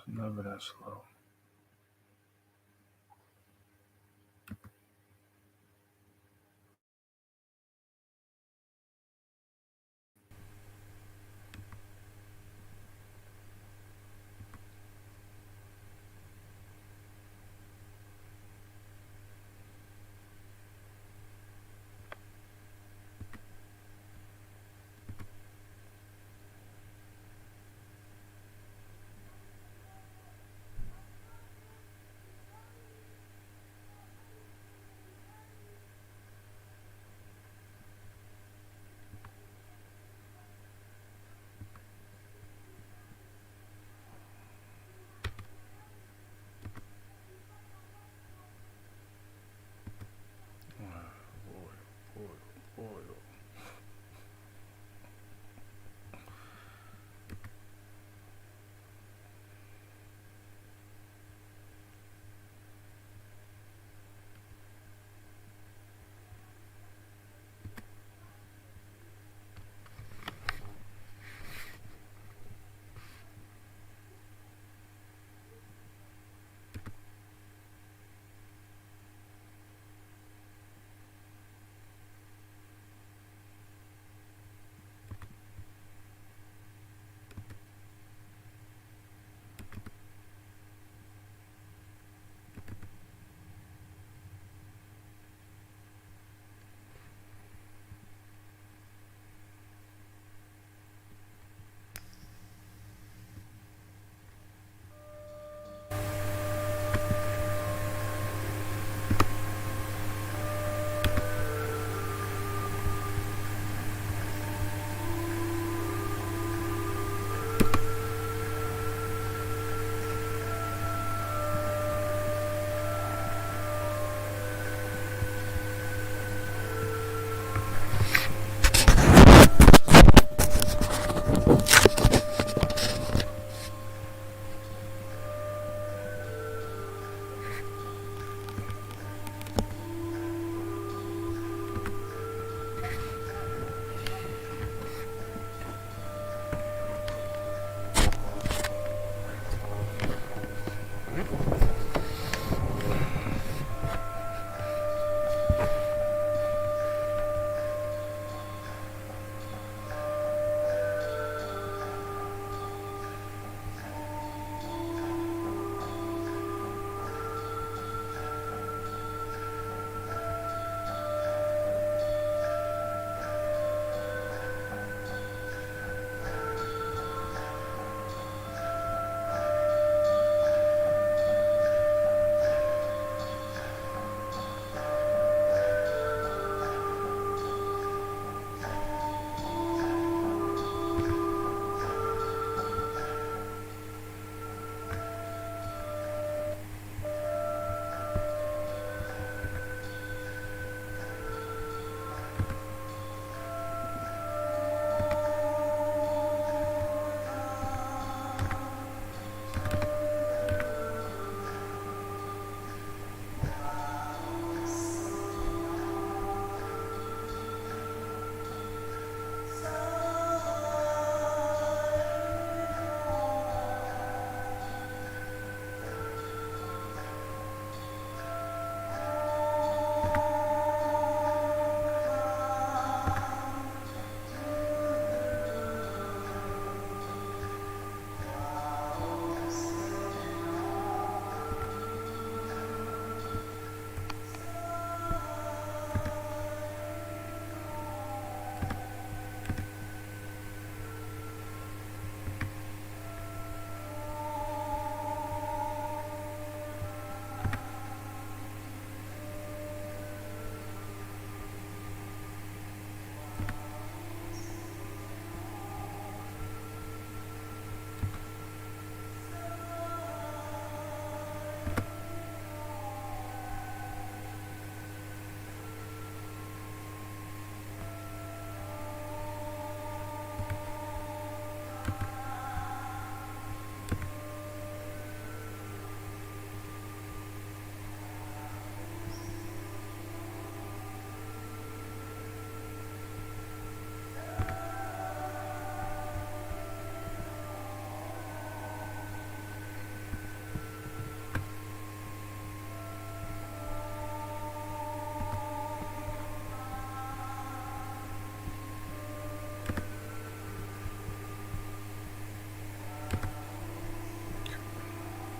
Never that slow. Oil.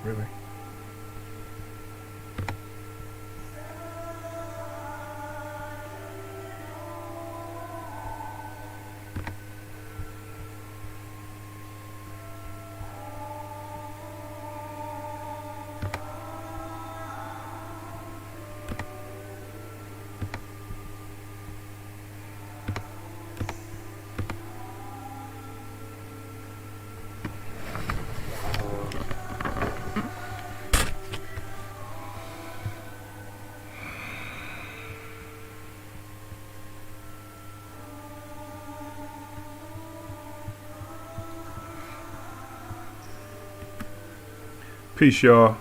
Really? Peace, y'all.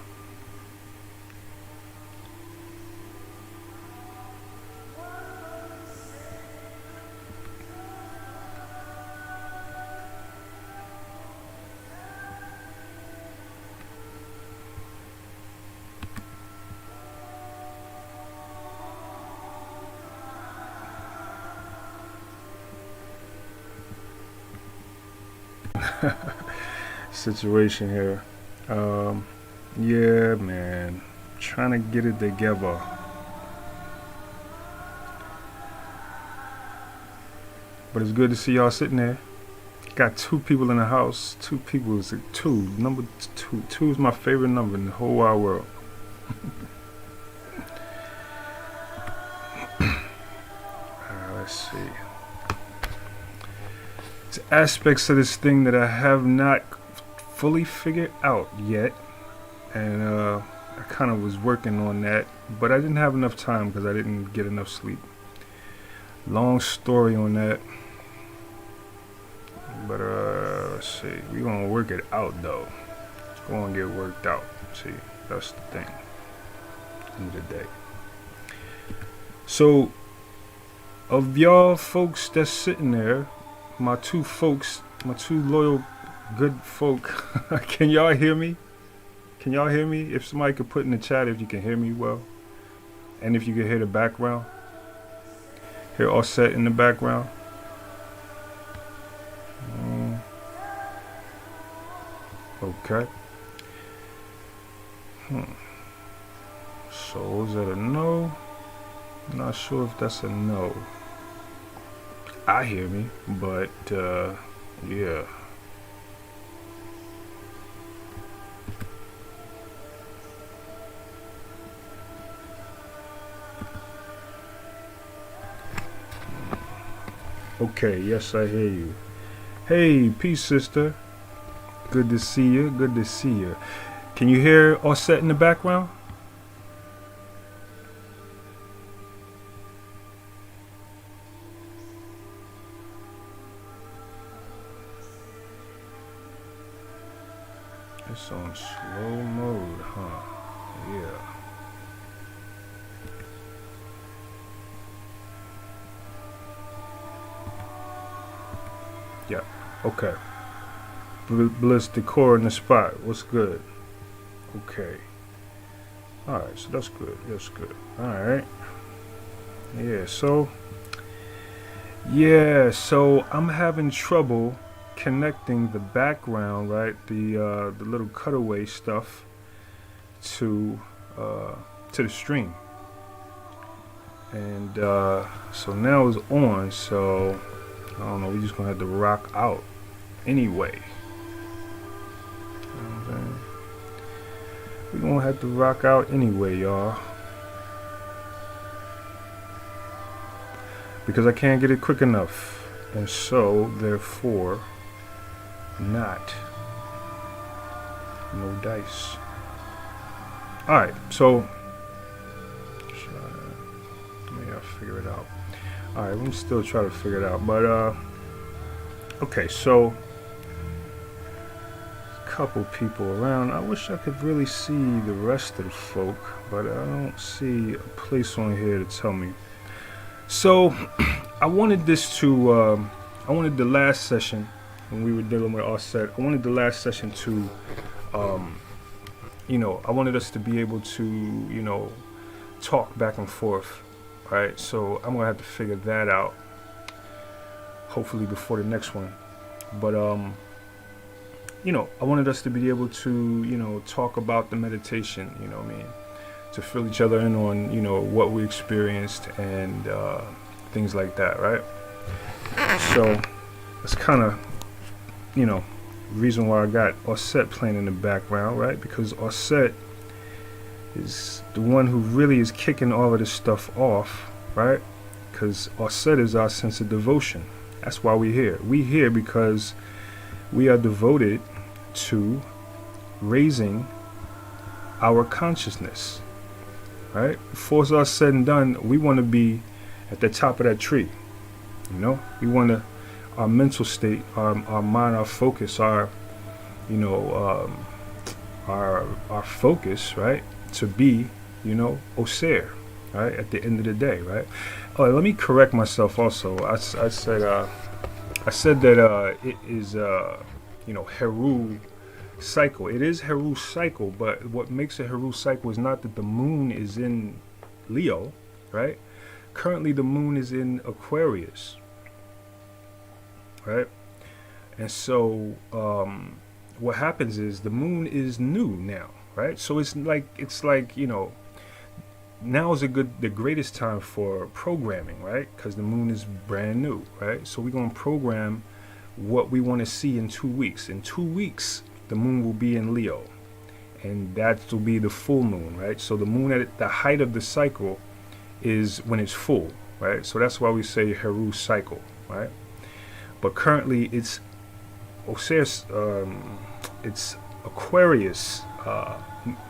Situation here. Yeah, man. Trying to get it together. But it's good to see y'all sitting there. Got 2 people in the house. 2 people is 2. Number 2. 2 is my favorite number in the whole wide world. Let's see. There's aspects of this thing that I have not fully figured out yet. And I kind of was working on that. But I didn't have enough time because I didn't get enough sleep. Long story on that. But let's see. We're gonna work it out though. It's gonna get worked out. See, that's the thing. End of the day. So, of y'all folks that's sitting there, my 2 folks, my 2 loyal, good folk, can y'all hear me? Can y'all hear me? If somebody could put in the chat if you can hear me well, and if you can hear the background, hear Auset in the background. Okay. So is that a no? I'm not sure if that's a no. I hear me, but yeah. Okay, yes, I hear you. Hey, peace, sister. Good to see you. Good to see you. Can you hear Auset in the background? It's on slow mode, huh? Yeah. Yeah. Okay. Bliss decor in the spot. What's good? Okay. Alright, so that's good. That's good. Alright. Yeah, so I'm having trouble connecting the background, right? The little cutaway stuff to the stream. And so now it's on, so I don't know, we're just gonna have to rock out anyway. We're gonna have to rock out anyway, y'all. Because I can't get it quick enough. And so, therefore, not. No dice. Alright, so maybe I'll figure it out. Alright, I'm still trying to figure it out. But okay, so couple people around. I wish I could really see the rest of the folk, but I don't see a place on here to tell me. So I wanted this to I wanted the last session when we were dealing with Auset, I wanted the last session to you know, I wanted us to be able to, you know, talk back and forth, right? So I'm gonna have to figure that out hopefully before the next one. But I wanted us to be able to, talk about the meditation, to fill each other in on, what we experienced and things like that, right? So that's kind of, reason why I got Auset playing in the background, right? Because Auset is the one who really is kicking all of this stuff off, right? Because Auset is our sense of devotion. That's why we're here. We're here because we are devoted to raising our consciousness, right? Before it's all said and done, we want to be at the top of that tree. We want to, our mental state, our mind, our focus, our focus, right, to be, Auset, right, at the end of the day, right? Oh, let me correct myself also. I said that it is Heru cycle. It is Heru cycle, but what makes a Heru cycle is not that the moon is in Leo, right? Currently the moon is in Aquarius, right? And so what happens is the moon is new now, right? So it's like now is the greatest time for programming, right? Because the moon is brand new, right? So we're gonna program what we want to see in 2 weeks. In 2 weeks, the moon will be in Leo, and that will be the full moon, right? So the moon at the height of the cycle is when it's full, right? So that's why we say Heru cycle, right? But currently it's Osiris, it's Aquarius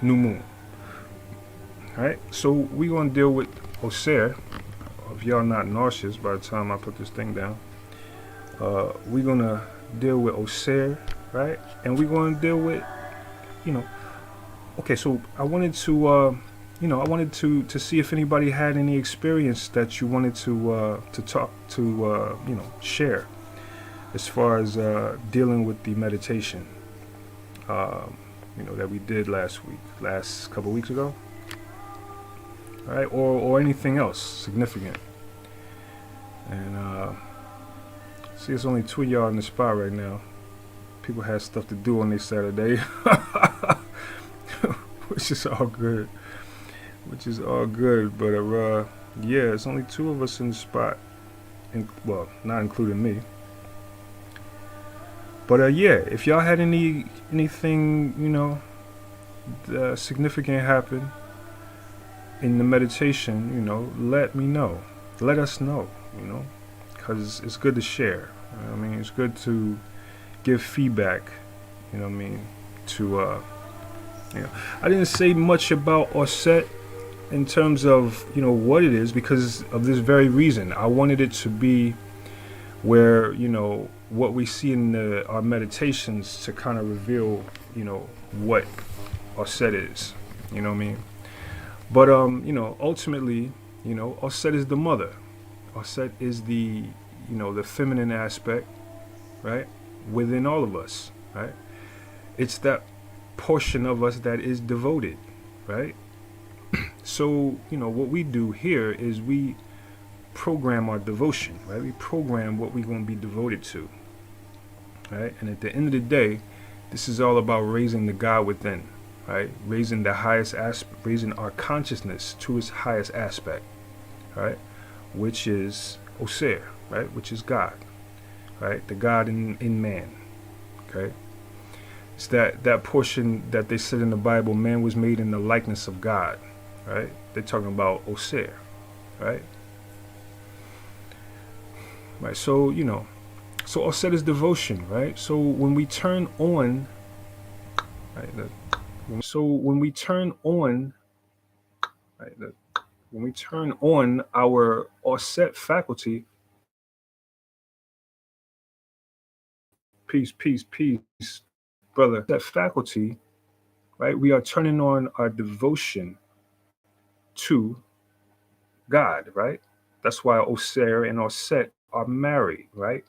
new moon, right? So we're gonna deal with Osiris. If y'all not nauseous by the time I put this thing down, we're gonna deal with Osiris, right? And we're gonna deal with, okay. So I wanted to, to see if anybody had any experience that you wanted to talk to, share, as far as dealing with the meditation, that we did last couple weeks ago, all right, or anything else significant. And see, it's only 2 of y'all in the spot right now. People had stuff to do on their Saturday, which is all good. But yeah, it's only 2 of us in the spot, well, not including me. But yeah, if y'all had anything significant happen in the meditation, let me know. Let us know, because it's good to share. I mean, it's good to give feedback. To I didn't say much about Auset in terms of what it is, because of this very reason. I wanted it to be where what we see in our meditations to kind of reveal what Auset is. You know what I mean? But ultimately, Auset is the mother. Auset is the the feminine aspect, right, within all of us, right? It's that portion of us that is devoted, right? So what we do here is we program our devotion, right? We program what we're going to be devoted to, right? And at the end of the day, this is all about raising the God within, right? Raising the highest aspect, raising our consciousness to its highest aspect, right? Which is Auset, right? Which is God, right? The God in man, okay? It's that portion that they said in the Bible, man was made in the likeness of God, right? They're talking about Auset, right? Right, so so Auset is devotion, right? So when we turn on, right? When we turn on, right? When we turn on our Auset faculty, peace, brother. That faculty, right? We are turning on our devotion to God, right? That's why Auset and Auset are married, right?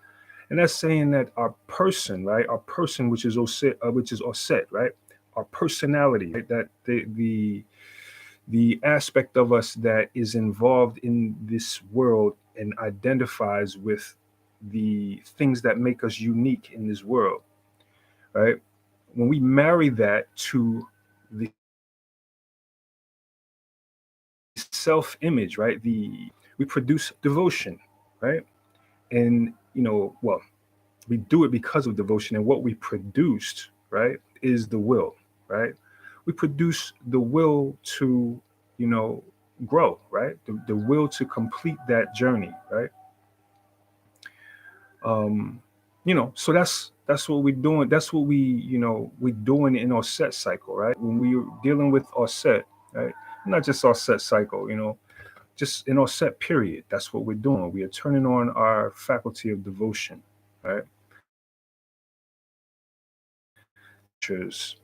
And that's saying that our person, right? Our person, which is Auset, right? Our personality, right? That the aspect of us that is involved in this world and identifies with the things that make us unique in this world, right? when we marry that to the self-image, right? We produce devotion, right? And well, we do it because of devotion, and what we produced, right, is the will, right? We produce the will to, you know, grow, right? The will to complete that journey, right? Um, so that's what we're doing. That's what we're doing in our set cycle, right? When we're dealing with our set, right? Not just our set cycle, just in our set period. That's what we're doing. We are turning on our faculty of devotion, right? Nurtures,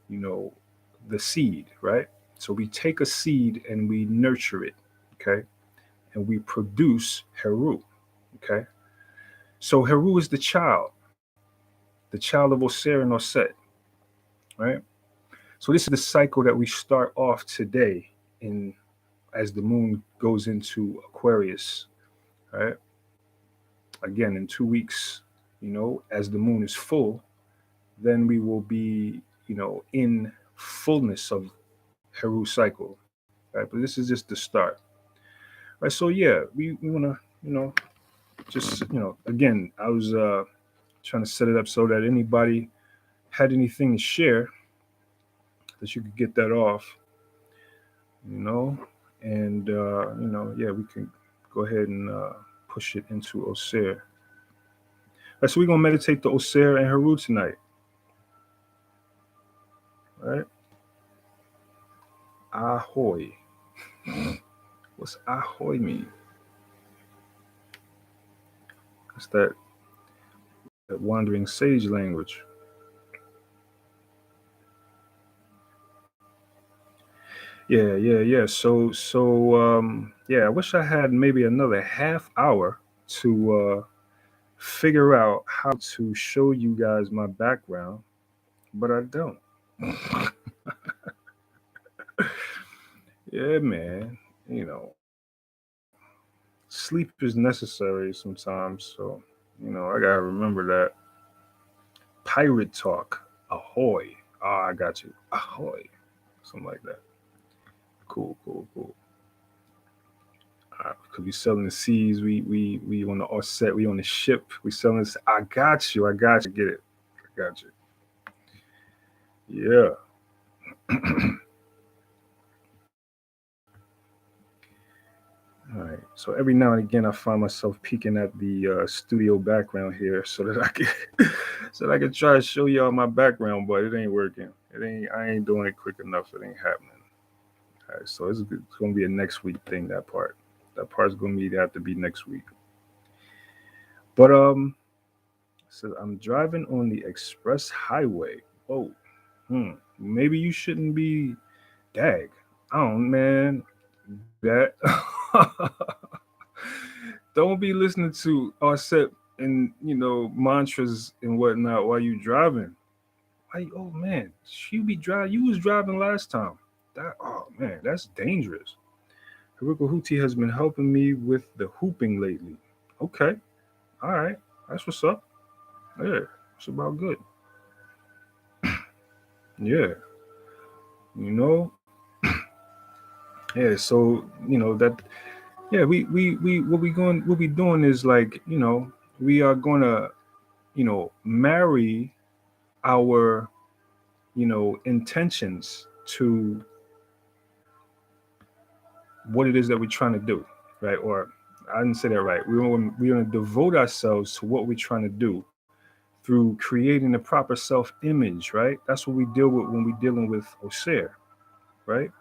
you know, the seed, right? So we take a seed and we nurture it, okay? And we produce Heru, okay? So Heru is the child of Osir and Oset, right? So this is the cycle that we start off today in as the moon goes into Aquarius, right? Again, in 2 weeks, as the moon is full, then we will be, in fullness of Heru cycle, right? But this is just the start, right? So yeah, we want to, just again, I was trying to set it up so that anybody had anything to share, that you could get that off, you know, and yeah, we can go ahead and push it into Osir. Right, so we're gonna meditate the Osir and Heru tonight, right? Ahoy. What's ahoy mean? It's that wandering sage language. Yeah. So yeah, I wish I had maybe another half hour to figure out how to show you guys my background, but I don't. Yeah, man. You know, sleep is necessary sometimes, so I gotta remember that. Pirate talk. Ahoy. Ah, I got you. Ahoy. Something like that. Cool. Because we selling the seas, we on the Auset, we on the ship, we selling this. I got you. Get it. I got you. Yeah. All right. So every now and again, I find myself peeking at the studio background here, so that I can, so that I can try to show y'all my background, but it ain't working. It ain't. I ain't doing it quick enough. It ain't happening. All right. So it's gonna be a next week thing. That part. That part's gonna have to be next week. But so I'm driving on the express highway. Whoa. Maybe you shouldn't be. Dag. I don't, man. That. Don't be listening to Auset and mantras and whatnot while you driving. Why? Oh man, you be driving. You was driving last time. Oh man, that's dangerous. Tehuti has been helping me with the hooping lately. Okay, all right, that's what's up. Yeah, it's about good. Yeah, you know. Yeah, so that. Yeah, we what we doing is like we are gonna marry our intentions to what it is that we're trying to do, right? Or I didn't say that right. We're going to devote ourselves to what we're trying to do through creating the proper self-image, right? That's what we deal with when we're dealing with Osir, right?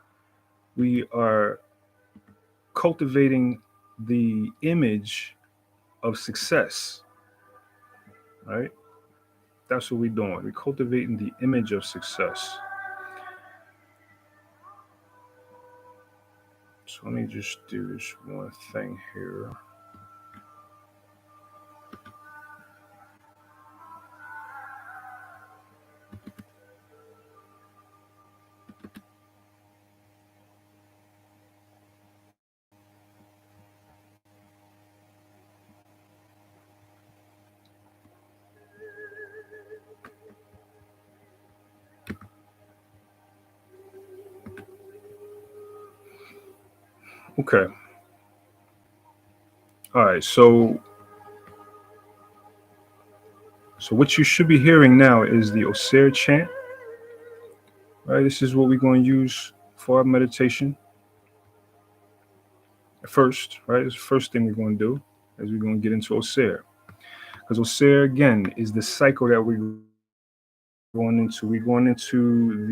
We are cultivating the image of success, right? That's what we're doing. We're cultivating the image of success. So let me just do this one thing here. Okay. All right. So what you should be hearing now is the Osir chant. Right. This is what we're going to use for our meditation first. Right. This is the first thing we're going to do is we're going to get into Osir, because Osir again is the cycle that we're going into. We're going into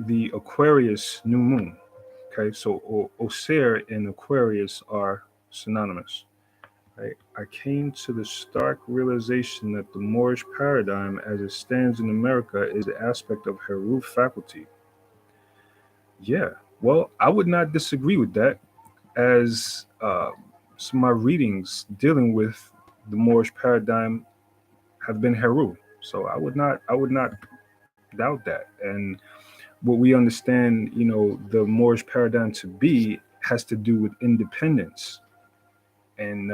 the Aquarius new moon. Okay, so Osir and Aquarius are synonymous. Right? I came to the stark realization that the Moorish paradigm, as it stands in America, is the aspect of Heru faculty. Yeah, well, I would not disagree with that, as some of my readings dealing with the Moorish paradigm have been Heru. So I would not doubt that. And what we understand, the Moorish paradigm to be has to do with independence and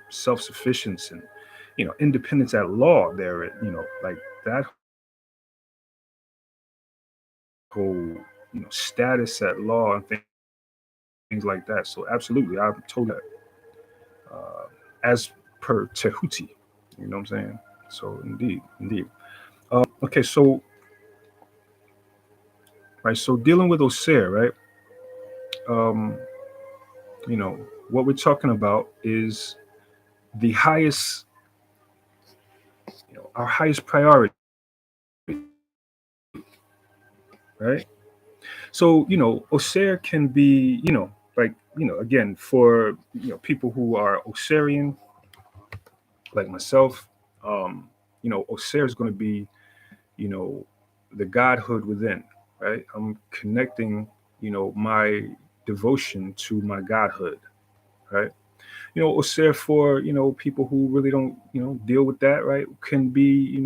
self-sufficiency and independence at law. There, like that whole status at law and things like that. So absolutely, I'm told that as per Tehuti. You know what I'm saying? So indeed, indeed. Okay, so right, so dealing with Osir, right? Um, what we're talking about is the highest, our highest priority, right? So, Osir can be, like, again, for, people who are Osirian, like myself, Osir is going to be, you know, the godhood within, right? I'm connecting, my devotion to my godhood, right? Osir for, people who really don't, deal with that, right? Can be,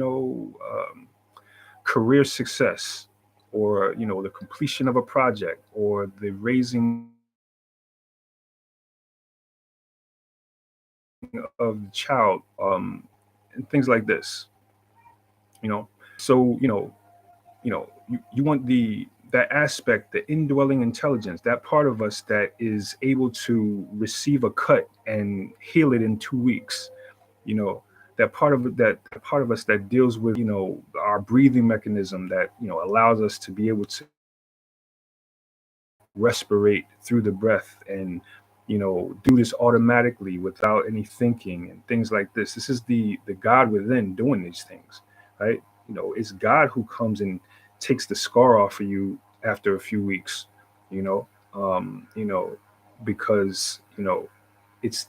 career success, or the completion of a project, or the raising of the child, and things like this. So you want that aspect, the indwelling intelligence, that part of us that is able to receive a cut and heal it in 2 weeks. you know that part of us that deals with our breathing mechanism, that allows us to be able to respirate through the breath, and do this automatically without any thinking and things like this. This is the God within doing these things, right? It's God who comes and takes the scar off of you after a few weeks. you know um you know because it's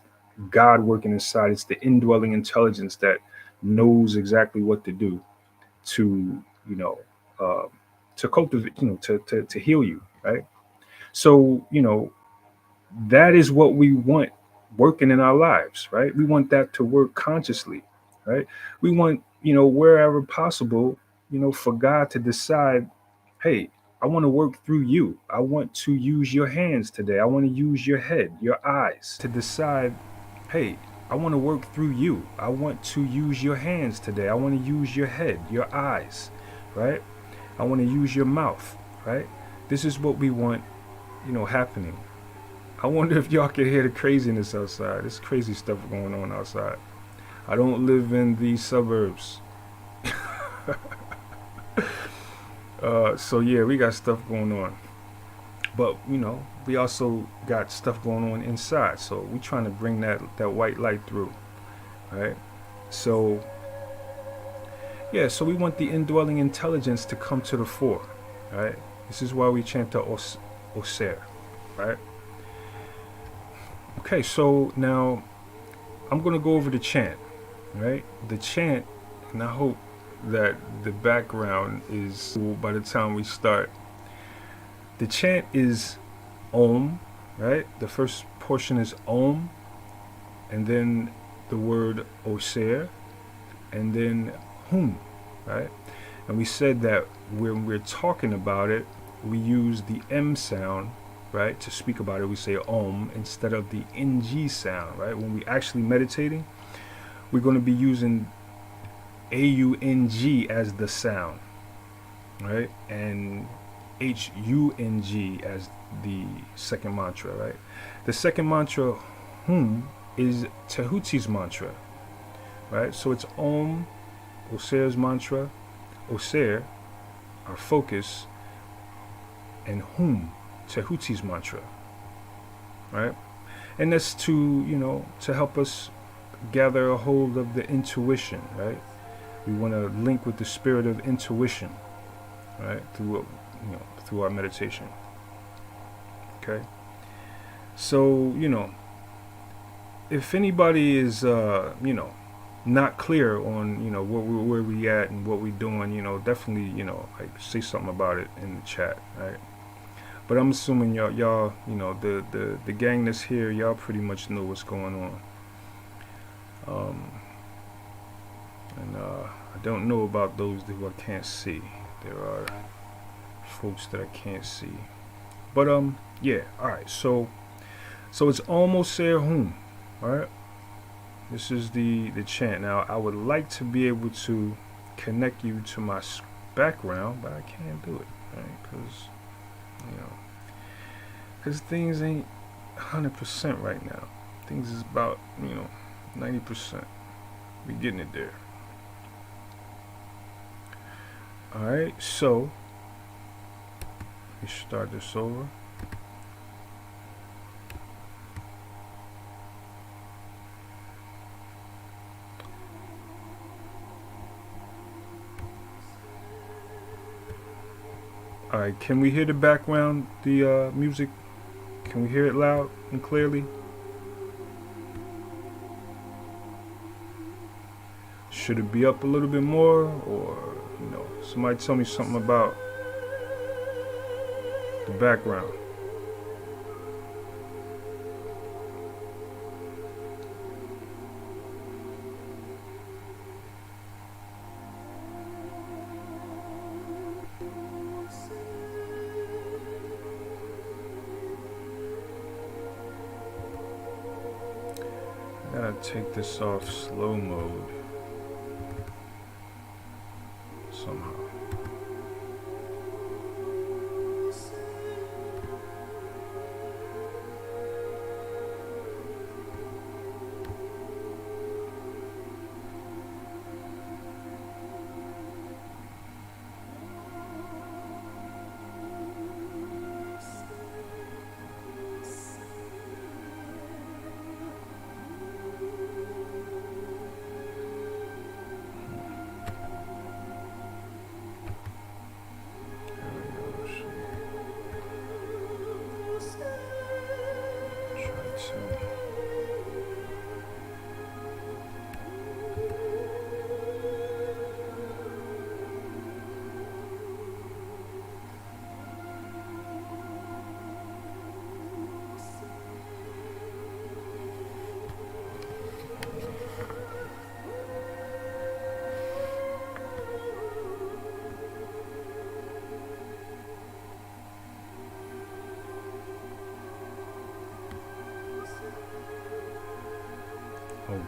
God working inside. It's the indwelling intelligence that knows exactly what to do to uh, to cultivate, to heal you, right? So that is what we want working in our lives, right? We want that to work consciously, right? We want, wherever possible, for God to decide, hey, I want to work through you. I want to use your hands today. I want to use your head, your eyes to decide, hey, I want to work through you. I want to use your hands today. I want to use your head, your eyes, right? I want to use your mouth, right? This is what we want, happening. I wonder if y'all can hear the craziness outside. There's crazy stuff going on outside. I don't live in the suburbs. So yeah, we got stuff going on. But we also got stuff going on inside. So we trying to bring that white light through. Right? So yeah, so we want the indwelling intelligence to come to the fore. Right? This is why we chant the Oser. Right? Okay, so now I'm gonna go over the chant, right? The chant, and I hope that the background is cool by the time we start. The chant is Om, right? The first portion is Om, and then the word Oser, and then Hum, right? And we said that when we're talking about it, we use the M sound, right? To speak about it, we say Om instead of the NG sound, right? When we actually meditating, we're going to be using AUNG as the sound, right? And H-U-N-G as the second mantra, right? The second mantra, Hum, is Tehuti's mantra, right? So it's Om, Auset's mantra, Auset, our focus, and Hum, Tehuti's mantra, right? And that's to, to help us gather a hold of the intuition, right? We want to link with the spirit of intuition, right? Through our meditation. Okay. So, if anybody is, not clear on, where we at and what we doing, definitely, like say something about it in the chat, right? But I'm assuming y'all, the gang that's here, y'all pretty much know what's going on. And I don't know about those who I can't see. There are folks that I can't see. But yeah, alright, so it's almost Ser Hum, alright? This is the chant. Now I would like to be able to connect you to my background, but I can't do it, right? Because things ain't 100% right now. Things is about 90%. We getting it there. Alright, so let me start this over. Alright, can we hear the background, the music? Can we hear it loud and clearly? Should it be up a little bit more, or somebody tell me something about the background. I gotta take this off slow mode somehow.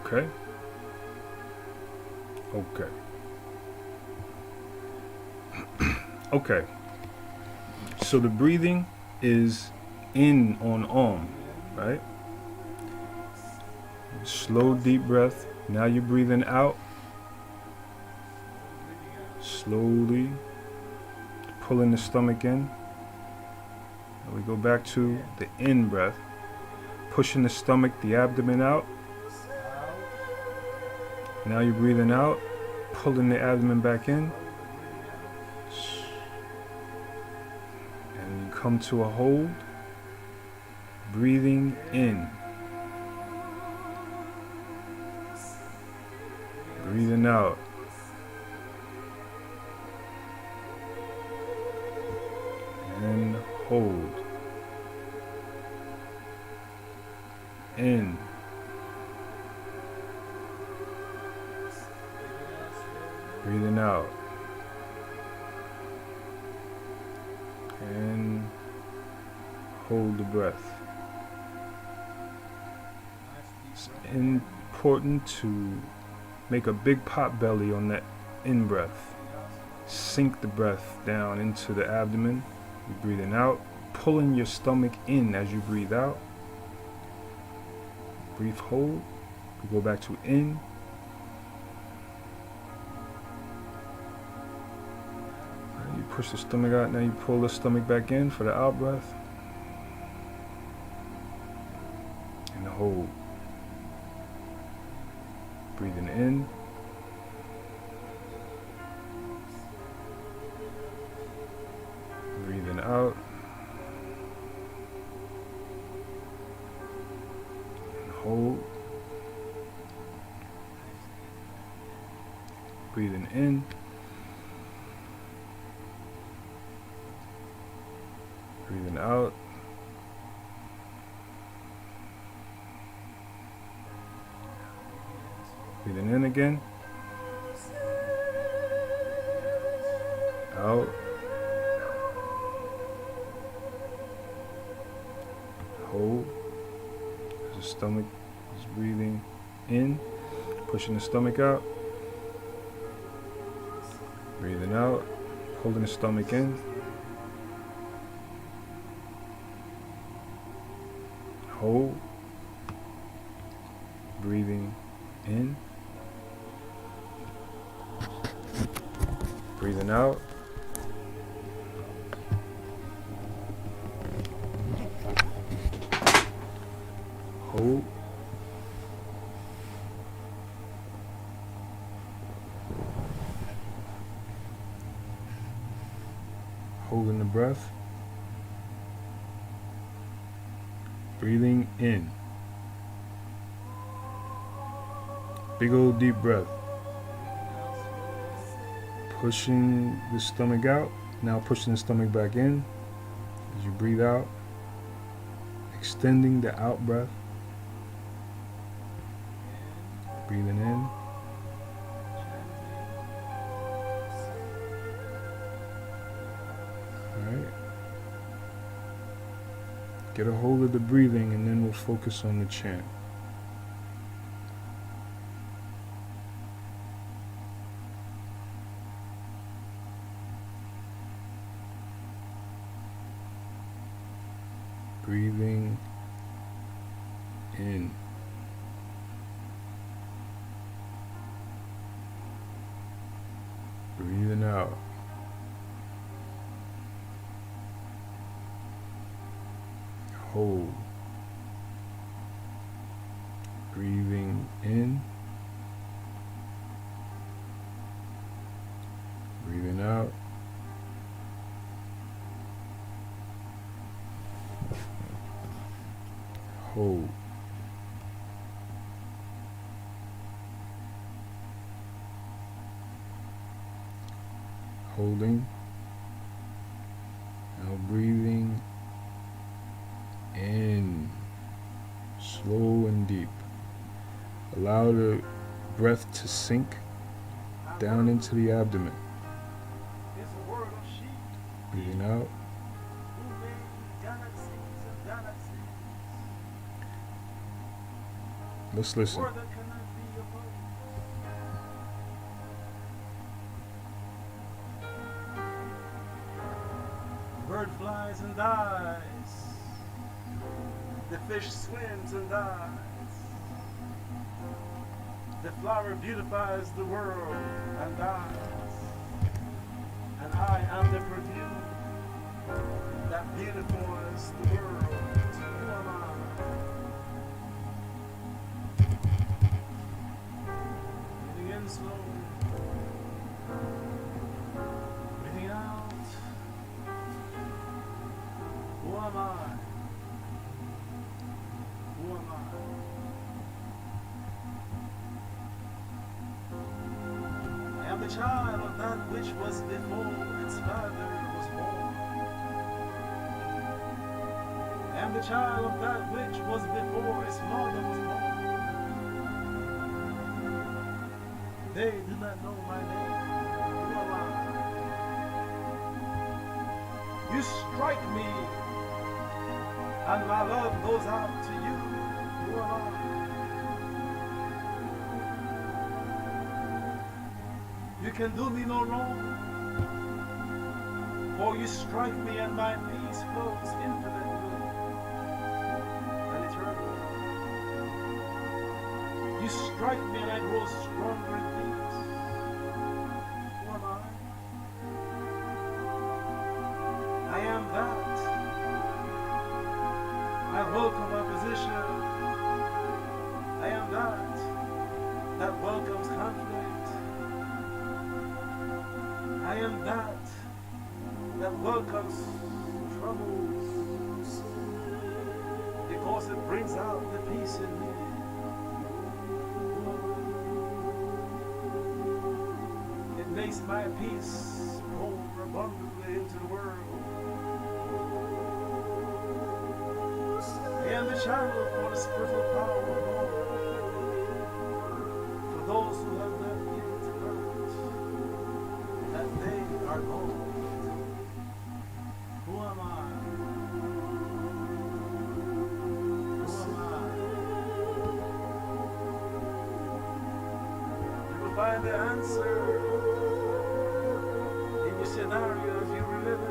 Okay. Okay. Okay. So the breathing is in on Om, right? Slow, deep breath. Now you're breathing out. Slowly pulling the stomach in. And we go back to the in breath. Pushing the stomach, the abdomen out. Now you're breathing out, pulling the abdomen back in. And you come to a hold. Breathing in. Breathing out. And hold. In. Breathing out. And hold the breath. It's important to make a big pot belly on that in breath. Sink the breath down into the abdomen. You're breathing out, pulling your stomach in as you breathe out. Brief hold. We go back to in. You push the stomach out, now you pull the stomach back in for the out breath. And hold. Breathing in. Breathing out. And hold. Breathing in. Breathing out. Breathing in again. Out. Hold. As the stomach is breathing in, pushing the stomach out. Breathing out, holding the stomach in. Hold. Breathing in. Breathing out. Hold. Holding the breath. Breathing in. Big old deep breath. Pushing the stomach out. Now pushing the stomach back in as you breathe out. Extending the out breath. Breathing in. Alright. Get a hold of the breathing and then we'll focus on the chant. Breathing in. Breathing out. Hold. Breathing in. Breathing out. Hold. Holding. Now breathing in. Slow and deep. Allow the breath to sink down into the abdomen. Breathing out. Let's listen. Bird flies and dies. The fish swims and dies. The flower beautifies the world and dies. And I am the perfume that beautifies the world. Who am I? Breathing in slowly. Breathing out. Who am I? Who am I? I am the child of that which was before its father was born. I am the child of that which was before its mother was born. They do not know my name. Who am I? You strike me, and my love goes out to you. Who am I? You can do me no wrong. For you strike me and my peace flows infinitely and eternally. You strike me and I grow stronger in peace. Who am I? I am that. I welcome opposition. I am that welcomes conflict. I am that welcomes troubles because it brings out the peace in me. It makes my peace pour abundantly into the world. I am the channel for the spiritual power of God. For those who have not yet learned that they are gold. Who am I? Who am I? You will find the answer in your scenario as you relive it.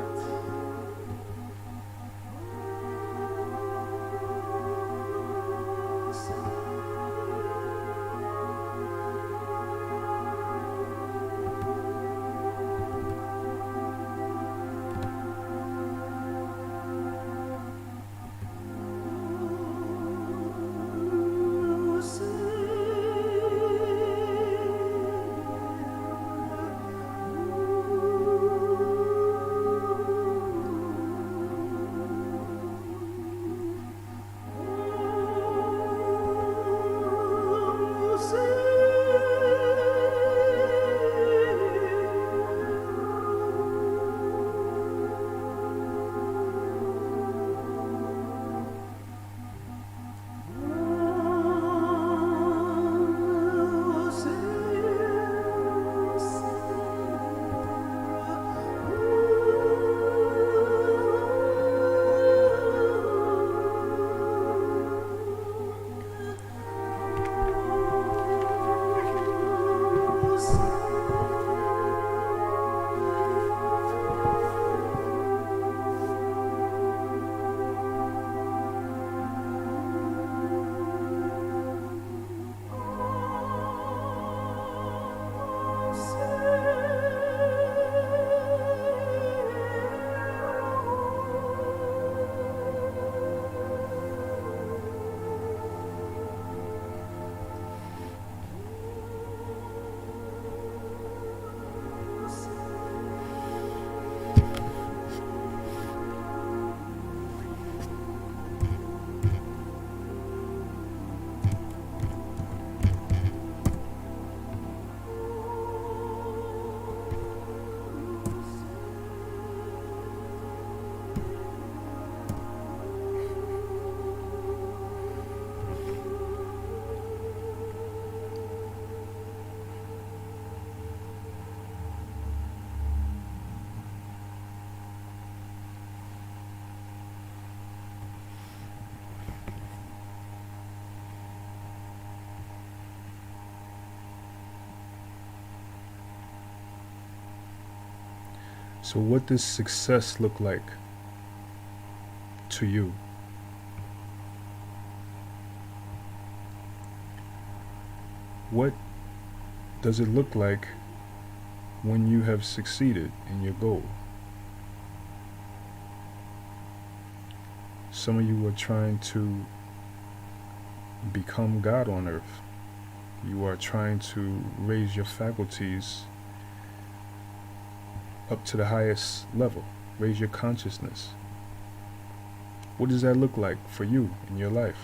So what does success look like to you? What does it look like when you have succeeded in your goal? Some of you are trying to become God on earth. You are trying to raise your faculties up to the highest level, raise your consciousness. What does that look like for you in your life?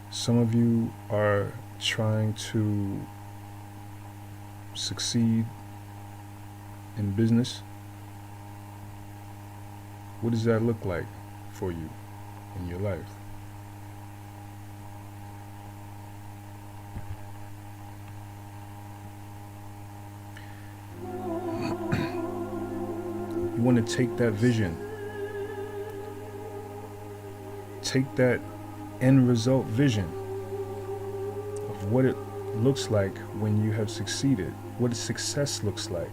Some of you are trying to succeed in business. What does that look like for you in your life? You want to take that vision, take that end result vision of what it looks like when you have succeeded, what success looks like,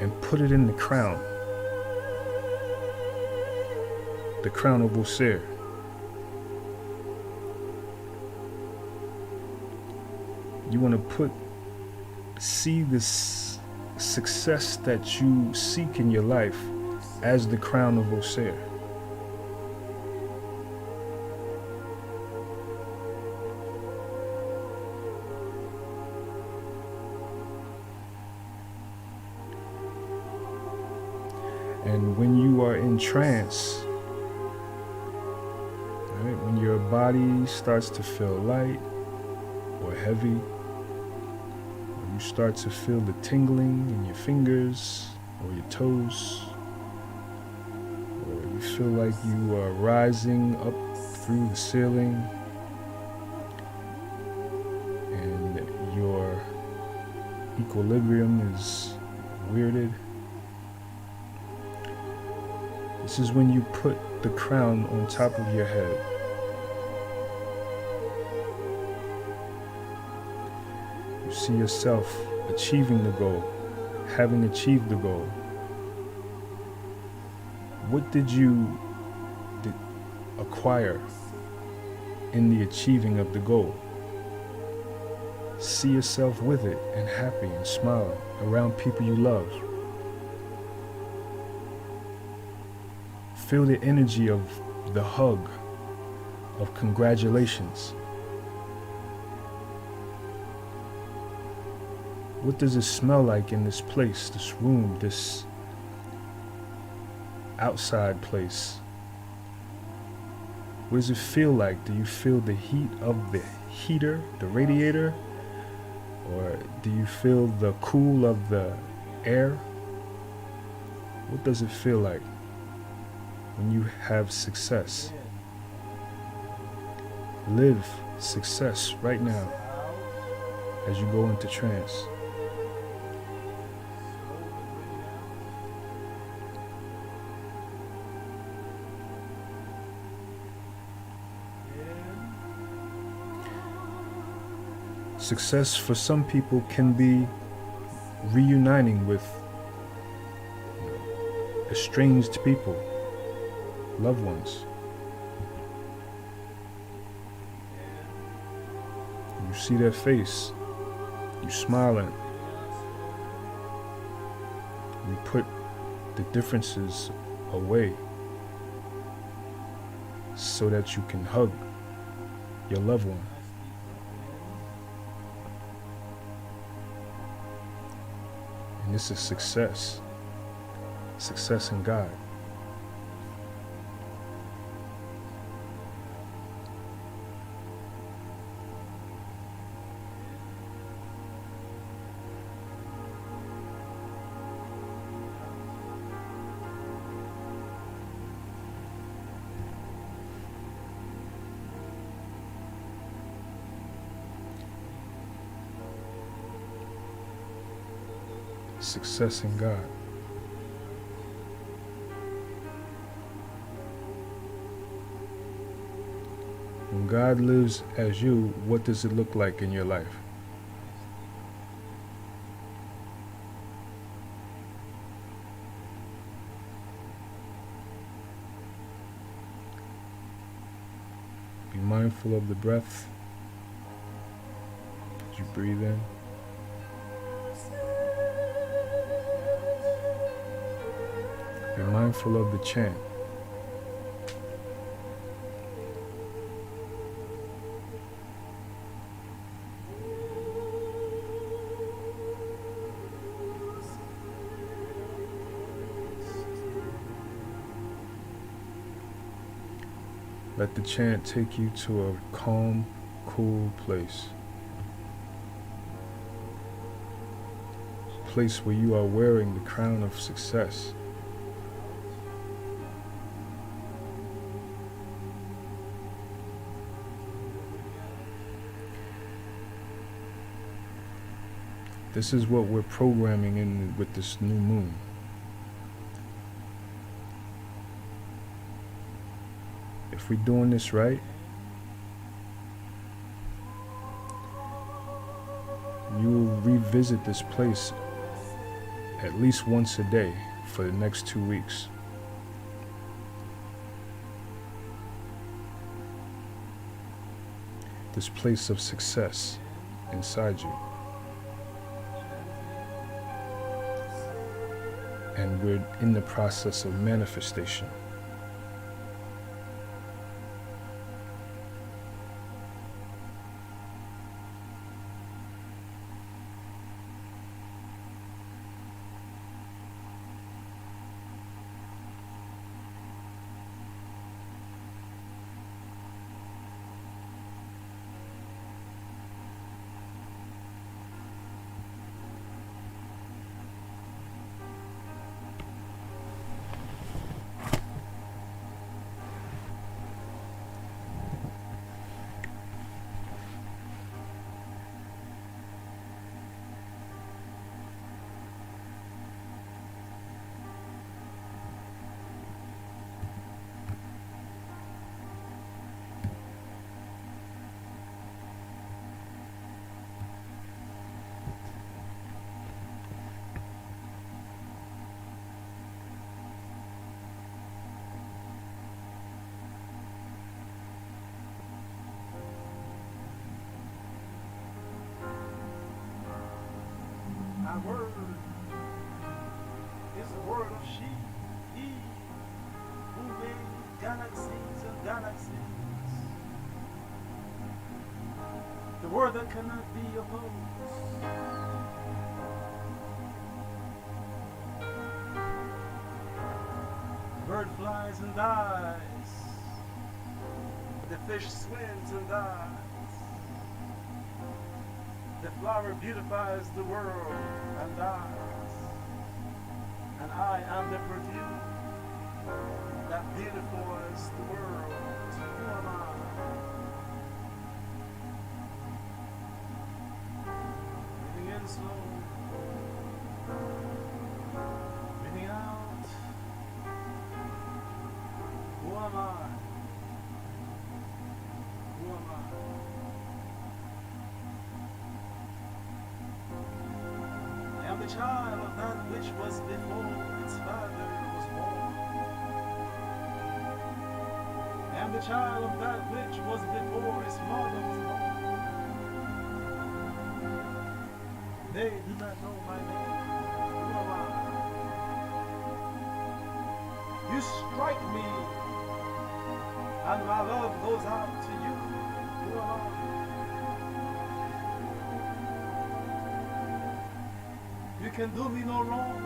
and put it in the crown of Auset. You want to see this success that you seek in your life as the crown of Auset. And when you are in trance, right, when your body starts to feel light or heavy, or you start to feel the tingling in your fingers or your toes, or you feel like you are rising up through the ceiling and your equilibrium is weirded, this is when you put the crown on top of your head. You see yourself achieving the goal, having achieved the goal. What did you acquire in the achieving of the goal? See yourself with it and happy and smiling around people you love. Feel the energy of the hug, of congratulations. What does it smell like in this place, this room, this outside place? What does it feel like? Do you feel the heat of the heater, the radiator? Or do you feel the cool of the air? What does it feel like when you have success? Live success right now as you go into trance. Success for some people can be reuniting with estranged people, loved ones. You see their face, you smiling. You put the differences away so that you can hug your loved one. And this is success. Success in God. Success in God. When God lives as you, what does it look like in your life? Be mindful of the breath as you breathe in. Be mindful of the chant. Let the chant take you to a calm, cool place. A place where you are wearing the crown of success. This is what we're programming in with this new moon. If we're doing this right, you will revisit this place at least once a day for the next 2 weeks. This place of success inside you. And we're in the process of manifestation. My word is the word of she, he who made galaxies and galaxies. The word that cannot be opposed. The bird flies and dies. The fish swims and dies. The flower beautifies the world and dies. And I am the perfume that beautifies the world. Who am I? Breathing in slow. Breathing out. Who am I? Who am I? I am the child of that which was before its father was born. I am the child of that which was before its mother was born. They do not know my name. Who am I? You strike me, and my love goes out to you. Who am I? You can do me no wrong,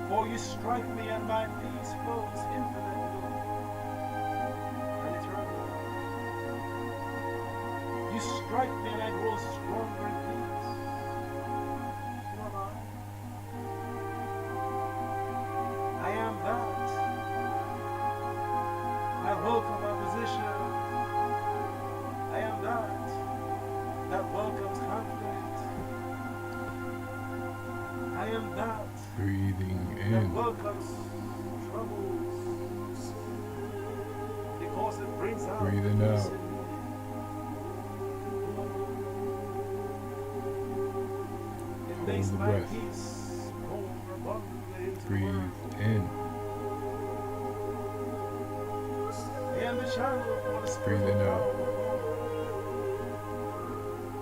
for you strike me and my peace flows infinitely and eternally. You strike me and I grow stronger in peace. Who am I? I am that. I welcome opposition. I am that welcomes conflict. I am that. Breathing That in. welcomes troubles because it brings out Breathing peace out. in me. It makes the my breath. peace pour abundantly into the Breathe world. in. I am the channel for the spirit Breathing of out. God.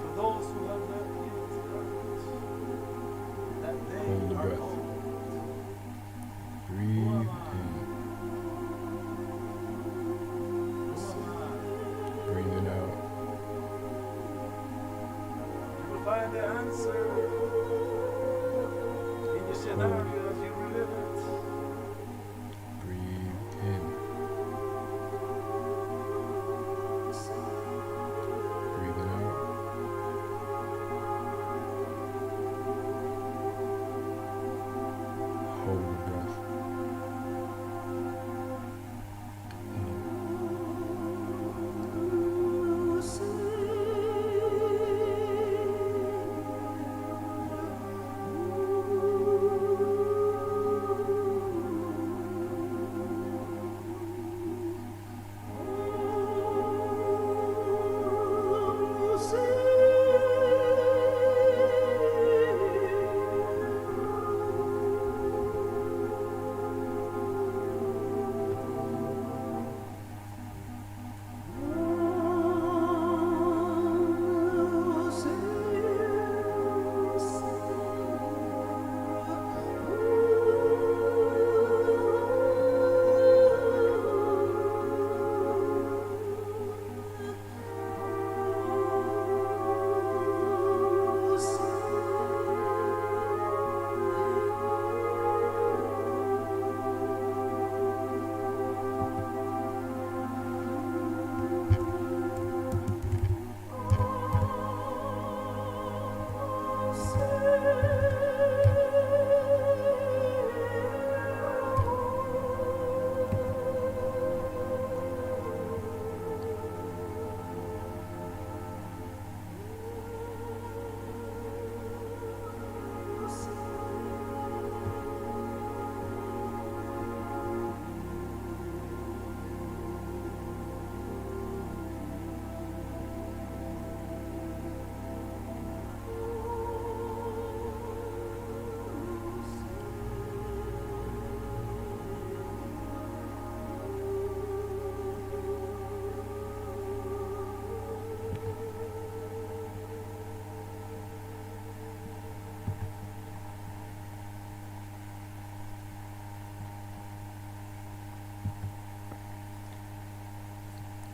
For those who have not yet heard that they Hold the are breath. called. Breathe in. Breathing out. You will find the answer in your scenario as you relive it. Breathe in. Breathing out. Hold the breath.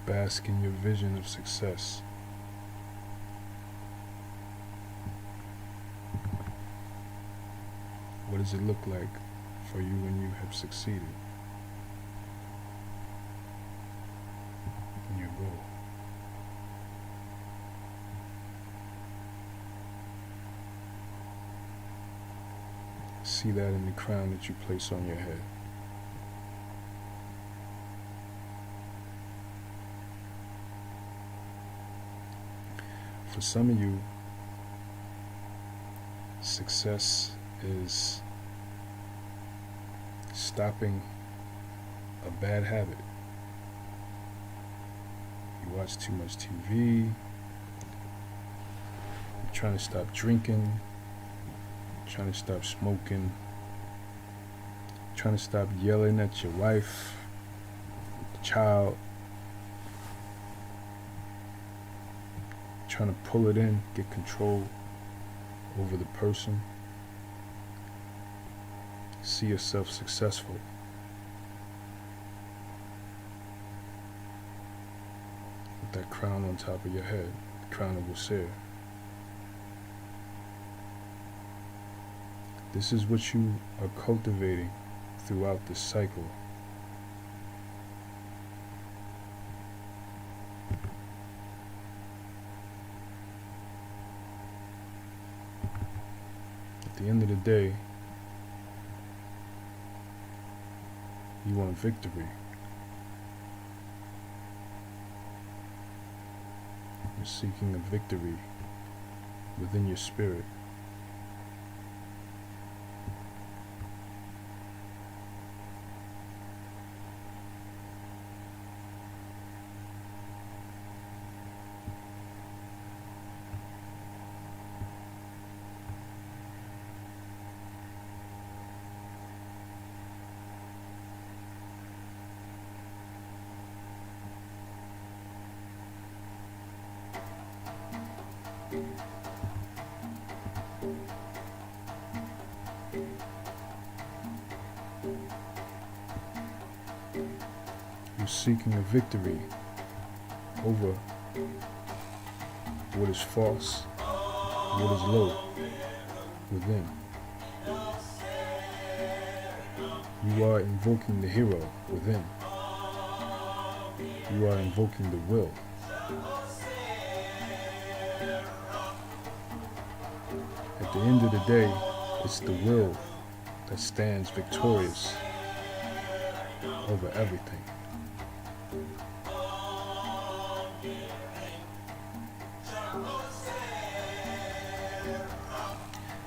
Bask in your vision of success. What does it look like for you when you have succeeded in your goal? See that in the crown that you place on your head. For some of you, success is stopping a bad habit. You watch too much TV, you're trying to stop drinking, trying to stop smoking, trying to stop yelling at your wife, the child, trying to pull it in, get control over the person. See yourself successful. With that crown on top of your head, the crown of Auset. This is what you are cultivating throughout this cycle. At the end of the day, you want victory. You're seeking a victory within your spirit. You're seeking a victory over what is false, what is low within. You are invoking the hero within. You are invoking the will. At the end of the day, it's the will that stands victorious over everything.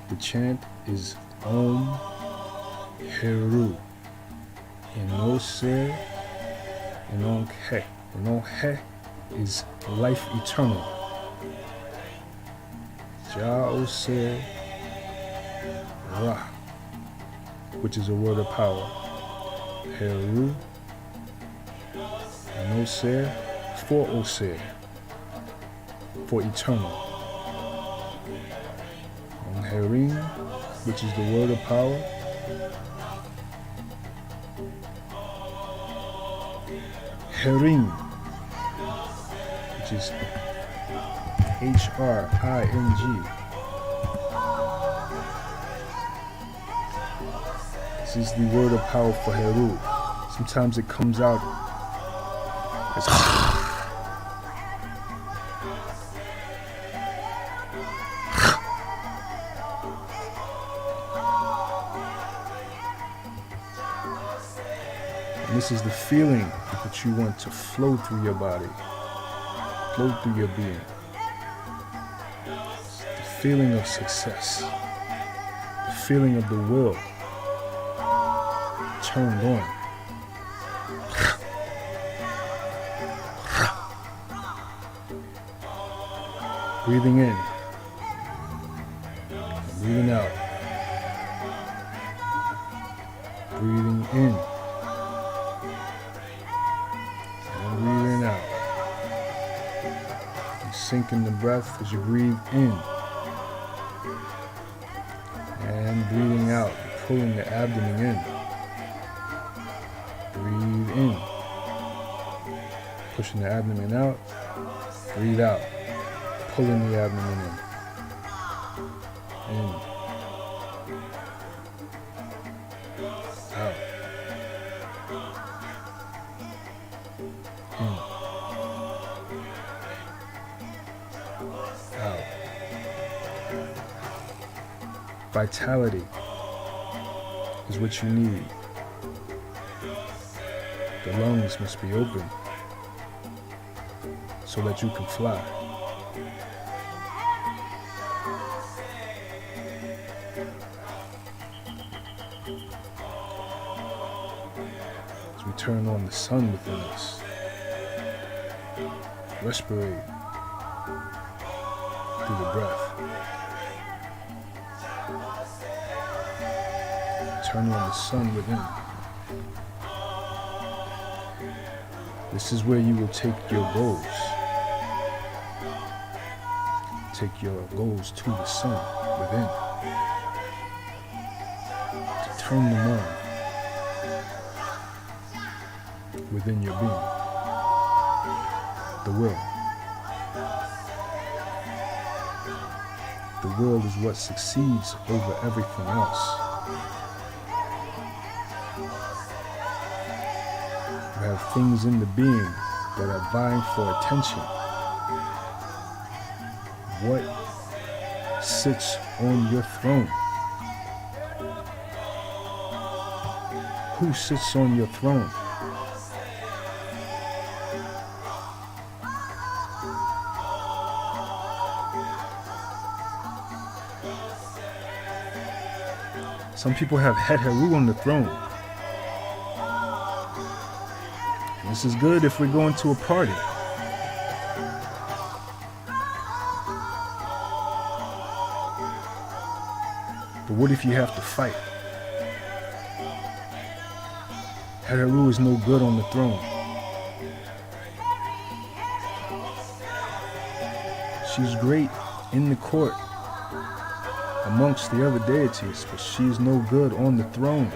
The chant is Om Heru in Auset and on He. And on He is life eternal. Auset Ra, which is a word of power. Heru and Auset for Auset, for eternal. On Herim, which is the word of power. Herim, which is H-R-I-N-G. This is the word of power for Heru. Sometimes it comes out as and this is the feeling that you want to flow through your body, flow through your being. It's the feeling of success, the feeling of the will turned on. Breathing in and breathing out. Breathing in and breathing out. You sink in the breath as you breathe in and breathing out, pulling the abdomen in. Breathe in Pushing the abdomen out. Breathe out. Pulling the abdomen in. In. Out. In. Out. Vitality is what you need. The lungs must be open so that you can fly. As we turn on the sun within us, respirate through the breath. Turn on the sun within. This is where you will take your goals. Take your goals to the sun within. To turn them on within your being. The will. The will is what succeeds over everything else. You have things in the being that are vying for attention. What sits on your throne? Who sits on your throne? Some people have Heru on the throne. This is good if we're going to a party. But what if you have to fight? Heru is no good on the throne. She's great in the court amongst the other deities, but she's no good on the throne.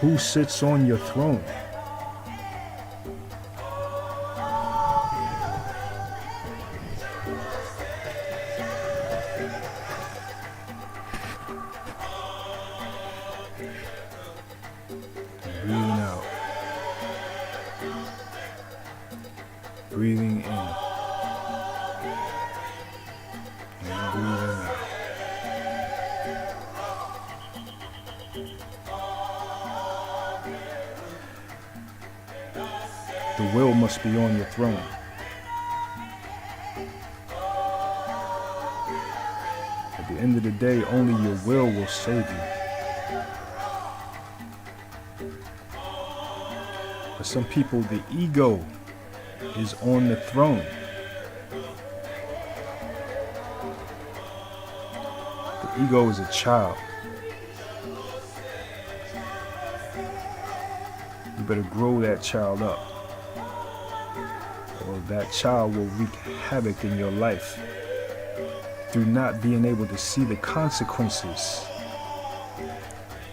Who sits on your throne? Breathing out. Breathing in. And breathing out. The will must be on your throne. At the end of the day, only your will save you. For some people, the ego is on the throne. The ego is a child. You better grow that child up, or that child will wreak havoc in your life through not being able to see the consequences.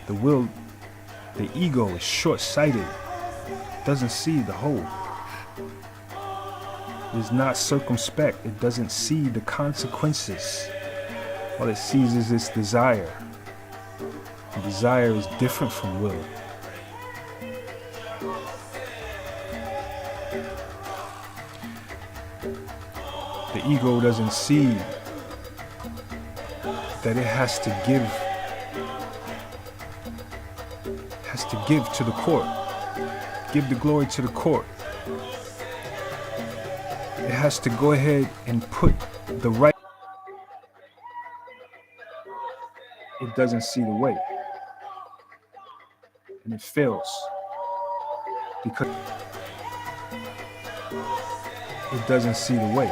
The ego is short-sighted. Doesn't see the whole. It is not circumspect. It doesn't see the consequences. All it sees is its desire. And desire is different from will. The ego doesn't see that it has to give to the court. Give the glory to the court. It has to go ahead and put the right. It doesn't see the way. And it fails. Because it doesn't see the way.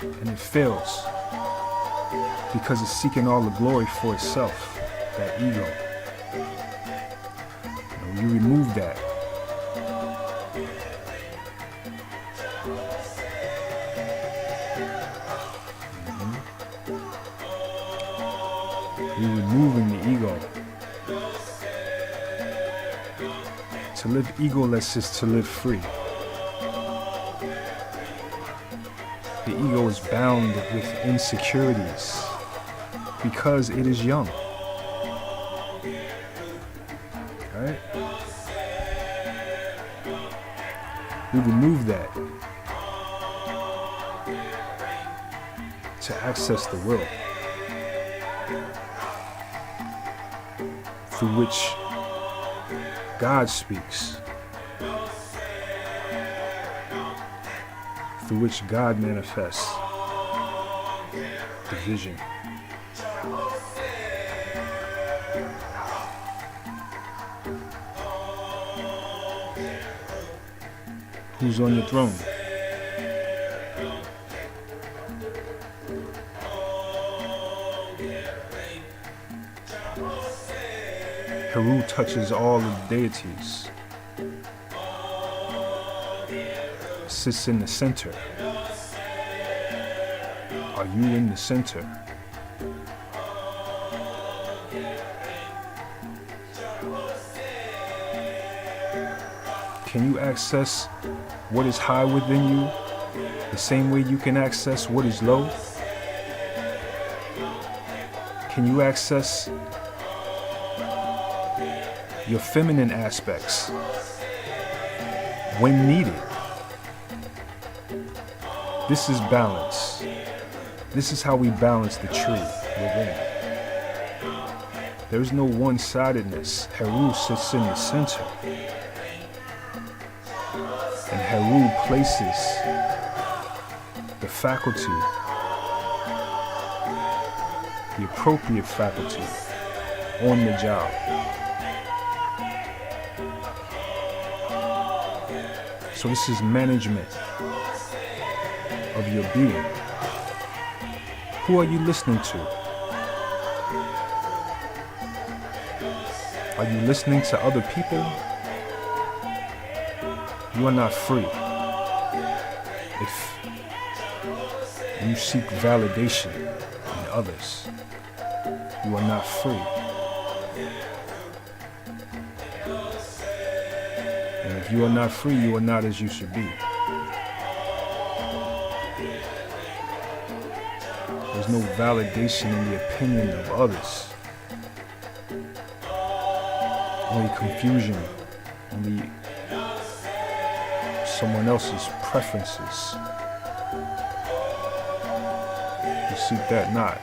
And it fails. Because it's seeking all the glory for itself. That ego. You remove that. You're removing the ego To live egoless is to live free. The ego is bound with insecurities because it is young. Right? We remove that to access the will through which God speaks, through which God manifests the vision. Who's on your throne? Heru touches all of the deities, sits in the center. Are you in the center? Can you access what is high within you the same way you can access what is low? Can you access your feminine aspects when needed? This is balance. This is how we balance the tree within. There's no one-sidedness. Heru sits in the center. And Heru places the faculty, the appropriate faculty, on the job. So this is management of your being. Who are you listening to? Are you listening to other people? You are not free if you seek validation in others. You are not free. And if you are not free, you are not as you should be. There's no validation in the opinion of others. Only confusion, only someone else's preferences. You seek that not.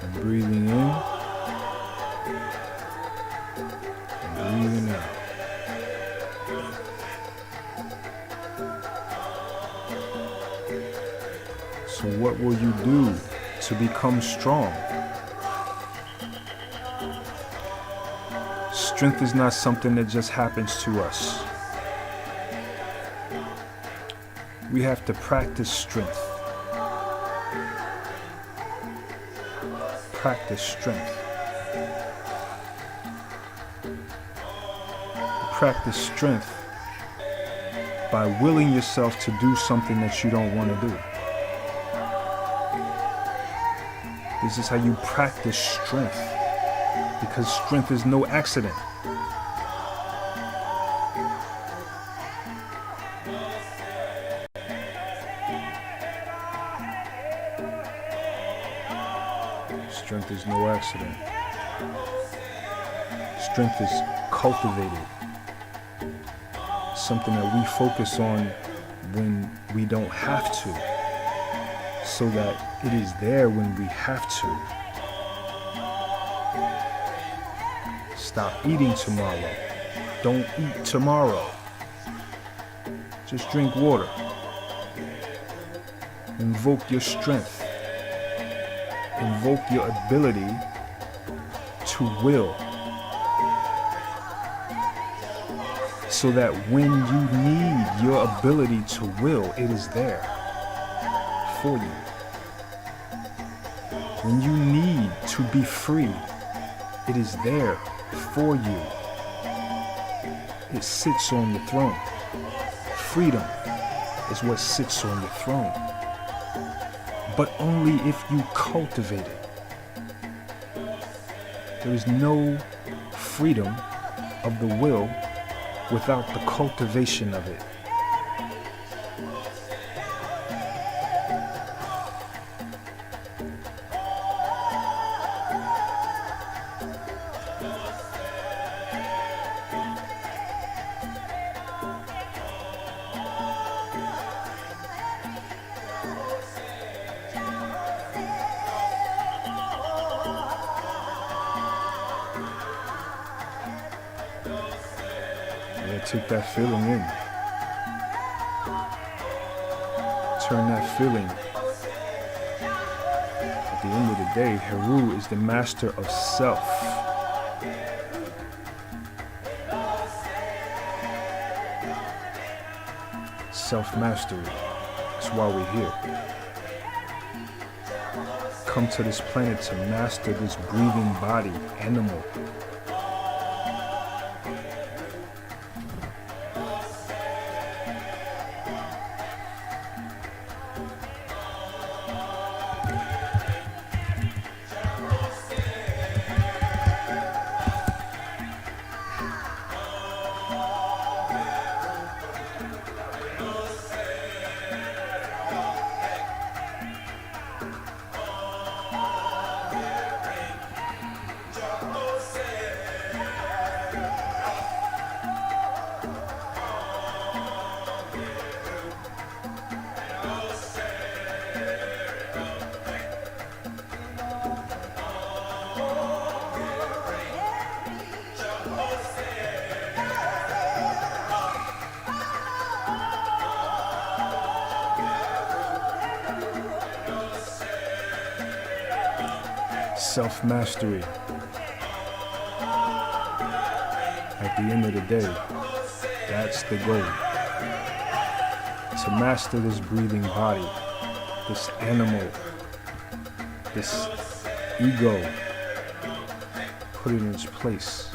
And breathing in. Breathing out. So what will you do to become strong? Strength is not something that just happens to us. We have to practice strength. Practice strength. Practice strength by willing yourself to do something that you don't want to do. This is how you practice strength, because strength is no accident. Strength is no accident. Strength is cultivated. Something that we focus on when we don't have to, so that it is there when we have to. Stop eating tomorrow. Don't eat tomorrow. Just drink water. Invoke your strength. Invoke your ability to will, so that when you need your ability to will, it is there for you. When you need to be free, it is there for you. It sits on the throne. Freedom is what sits on the throne. But only if you cultivate it. There is no freedom of the will without the cultivation of it. Take that feeling in. Turn that feeling. At the end of the day, Heru is the master of self. Self-mastery. That's why we're here. Come to this planet to master this breathing body, animal. Self-mastery. At the end of the day, that's the goal. To master this breathing body, this animal, this ego, put it in its place.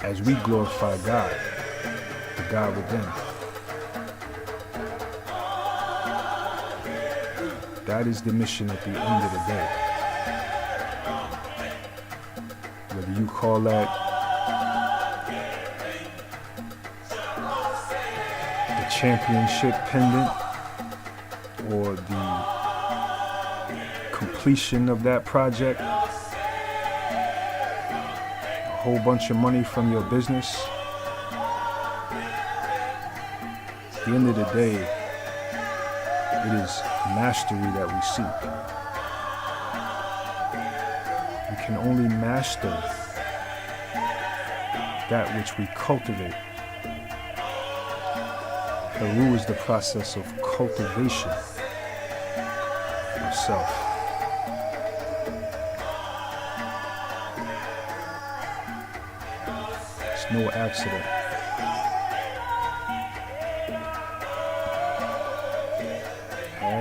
As we glorify God, the God within. That is the mission at the end of the day. Whether you call that the championship pendant or the completion of that project, a whole bunch of money from your business, at the end of the day, it is mastery that we seek. We can only master that which we cultivate. Heru is the process of cultivation of self. It's no accident.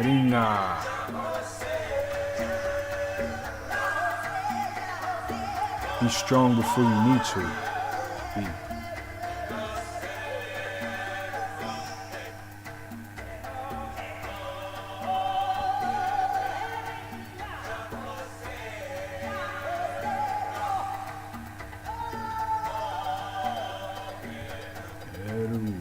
Nah. Be strong before you need to be. Heru.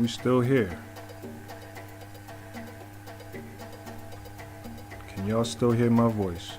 we still here? Can y'all still hear my voice?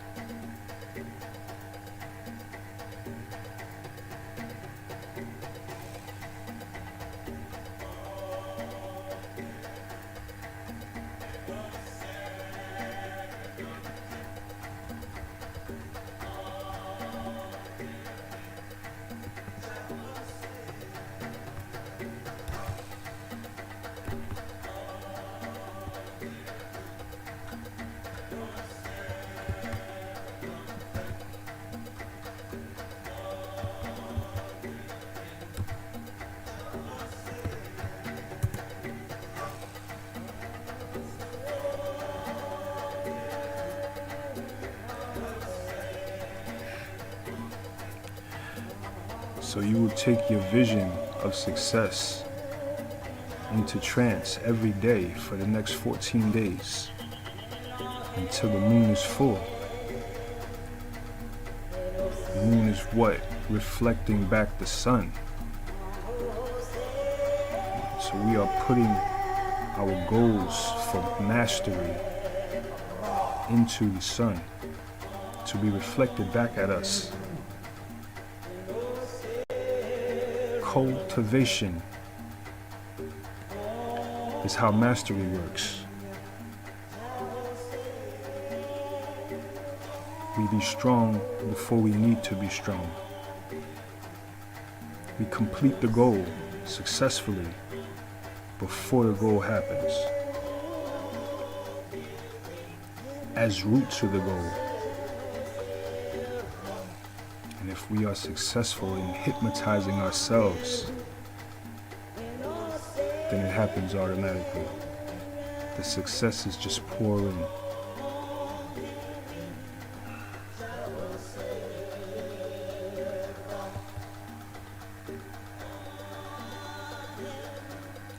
So you will take your vision of success into trance every day for the next 14 days until the moon is full. The moon is what? Reflecting back the sun. So we are putting our goals for mastery into the sun to be reflected back at us. Cultivation is how mastery works. We be strong before we need to be strong. We complete the goal successfully before the goal happens. As root to the goal. And if we are successful in hypnotizing ourselves, then it happens automatically. The success is just pouring.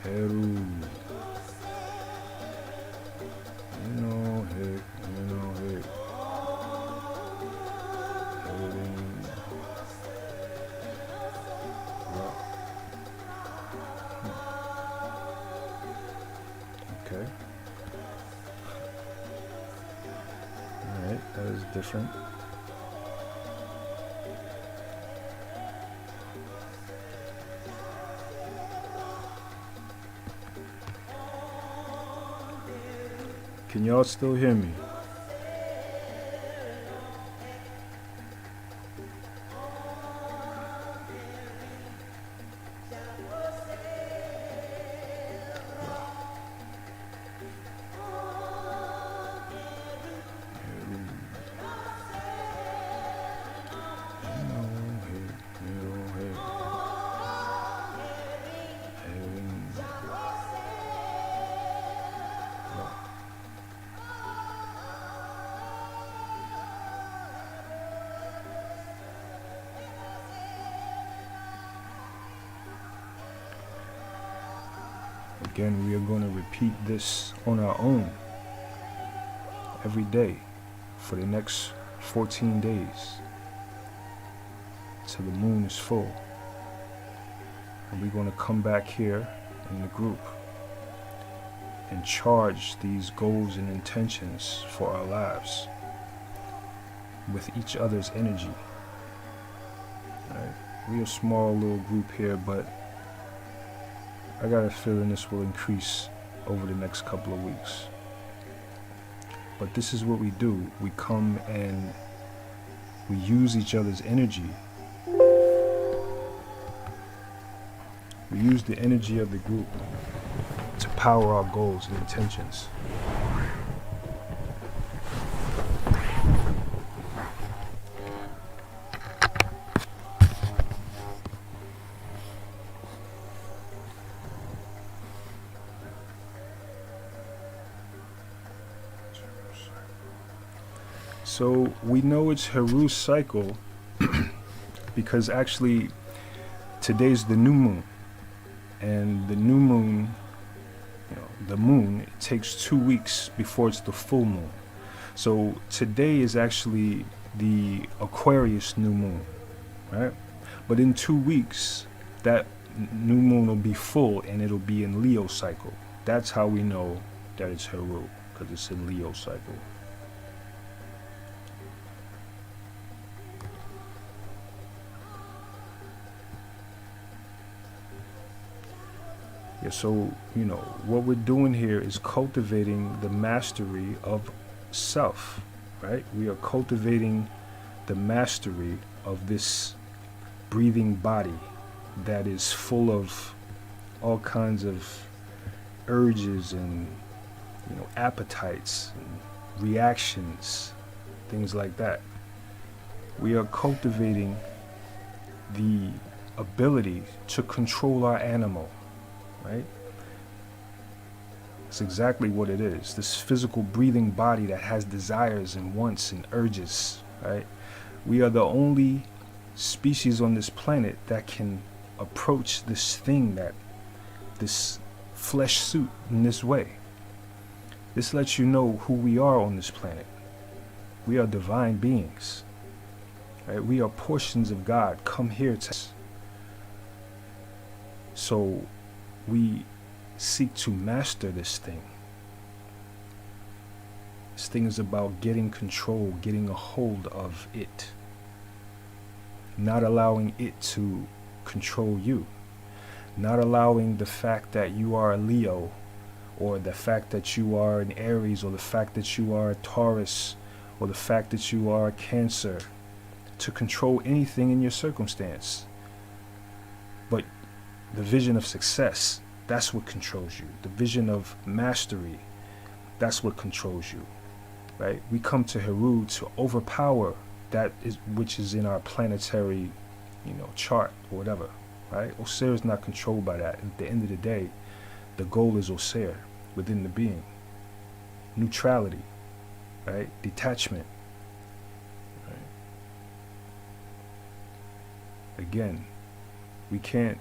Heru. Okay. Alright, that is different. Can y'all still hear me? Again, we are going to repeat this on our own every day for the next 14 days till the moon is full. And we're going to come back here in the group and charge these goals and intentions for our lives with each other's energy. Right? We're a small little group here, but I got a feeling this will increase over the next couple of weeks. But this is what we do. We come and we use each other's energy. We use the energy of the group to power our goals and intentions. So we know it's Heru's cycle because actually today's the new moon, and the new moon, the moon, it takes 2 weeks before it's the full moon. So today is actually the Aquarius new moon, right? But in 2 weeks, that new moon will be full and it'll be in Leo cycle. That's how we know that it's Heru, because it's in Leo cycle. Yeah, so, you know, what we're doing here is cultivating the mastery of self, right? We are cultivating the mastery of this breathing body that is full of all kinds of urges and, you know, appetites and reactions, things like that. We are cultivating the ability to control our animal, right? It's exactly what it is. This physical breathing body that has desires and wants and urges, right? We are the only species on this planet that can approach this thing, that this flesh suit, in this way. This lets you know who we are on this planet. We are divine beings, right? We are portions of God come here to us. So we seek to master this thing. This thing is about getting control, getting a hold of it, not allowing it to control you, not allowing the fact that you are a Leo, or the fact that you are an Aries, or the fact that you are a Taurus, or the fact that you are a Cancer, to control anything in your circumstance. But the vision of success, that's what controls you. The vision of mastery, that's what controls you, right? We come to Heru to overpower that which is in our planetary, you know, chart or whatever, right? Auset is not controlled by that. At the end of the day, the goal is Auset within the being. Neutrality, right? Detachment, right? Again, we can't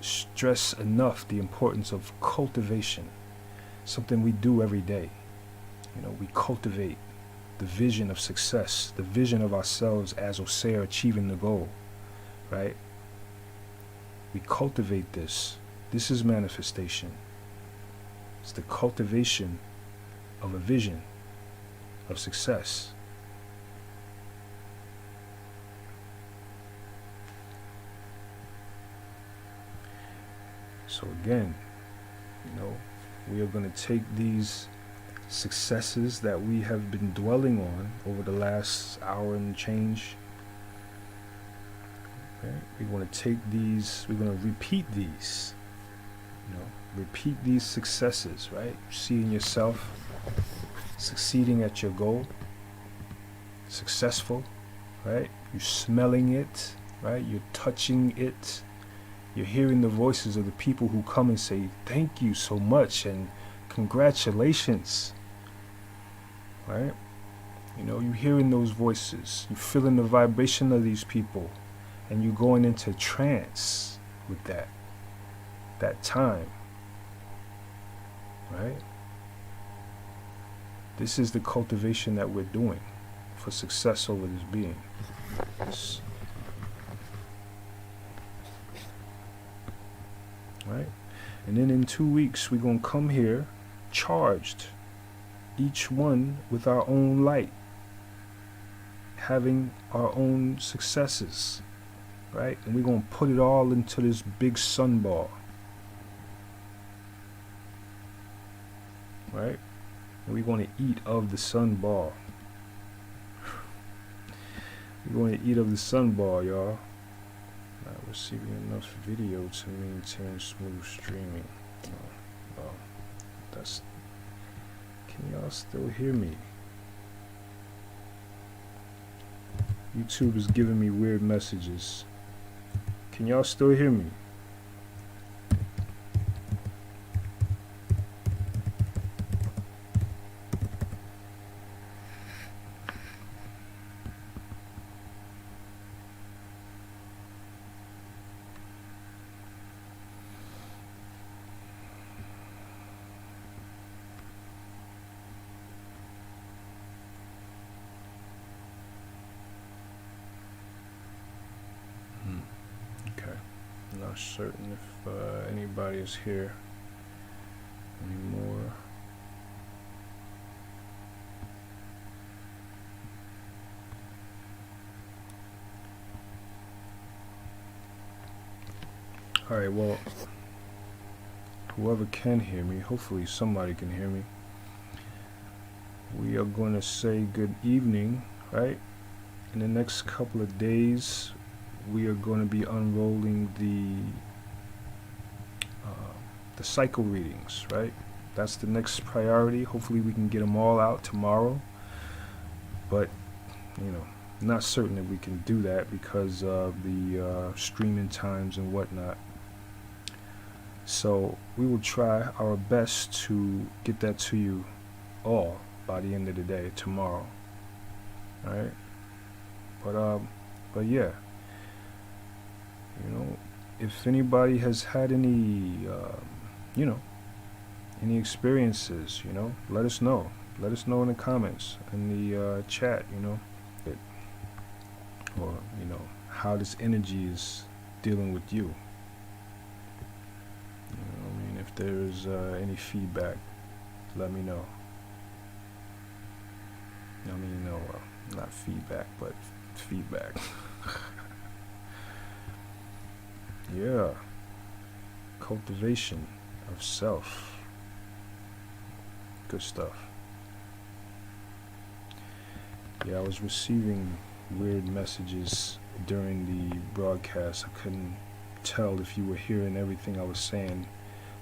stress enough the importance of cultivation, something we do every day. You know, we cultivate the vision of success, the vision of ourselves as Auset achieving the goal, right? We cultivate this. This is manifestation. It's the cultivation of a vision of success. So again, you know, we are going to take these successes that we have been dwelling on over the last hour and change. Okay? We want to take these, we're going to repeat these, you know, repeat these successes, right? Seeing yourself succeeding at your goal, successful, right? You're smelling it, right? You're touching it. You're hearing the voices of the people who come and say, thank you so much and congratulations, right? You know, you're hearing those voices. You're feeling the vibration of these people, and you're going into trance with that time, right? This is the cultivation that we're doing for success over this being. This, right? And then in 2 weeks, we're going to come here charged, each one with our own light, having our own successes, right? And we're going to put it all into this big sun ball, right? And we're going to eat of the sun ball. We're going to eat of the sun ball, y'all. Not receiving enough video to maintain smooth streaming. Oh, that's. Can y'all still hear me? YouTube is giving me weird messages. Can y'all still hear me? Not not certain if anybody is here anymore. Alright, well, whoever can hear me, hopefully somebody can hear me. We are going to say good evening, right? In the next couple of days, we are going to be unrolling the cycle readings, right? That's the next priority. Hopefully we can get them all out tomorrow. But, you know, not certain that we can do that because of the streaming times and whatnot. So we will try our best to get that to you all by the end of the day tomorrow. All right. But yeah, you know, if anybody has had any, you know, any experiences, you know, let us know. Let us know in the comments, in the chat, you know, or you know how this energy is dealing with you. I mean, if there's any feedback, let me know. I mean, no, not feedback, but feedback. Yeah. Cultivation of self. Good stuff. Yeah, I was receiving weird messages during the broadcast. I couldn't tell if you were hearing everything I was saying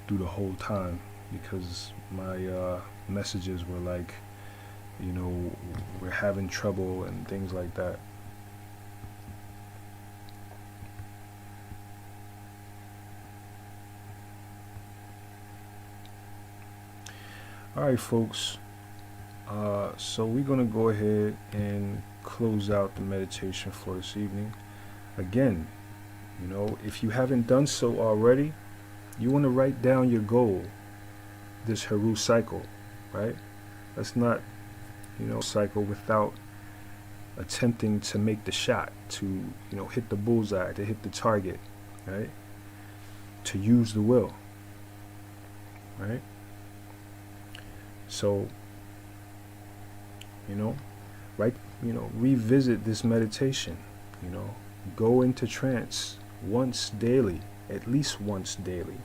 through the whole time because my messages were like, you know, we're having trouble and things like that. Alright folks, so we're going to go ahead and close out the meditation for this evening. Again, you know, if you haven't done so already, you want to write down your goal, this Heru cycle, right? Let's not, you know, cycle without attempting to make the shot, to, you know, hit the bullseye, to hit the target, right? To use the will, right? So, you know, right, you know, revisit this meditation, you know, go into trance once daily, at least once daily,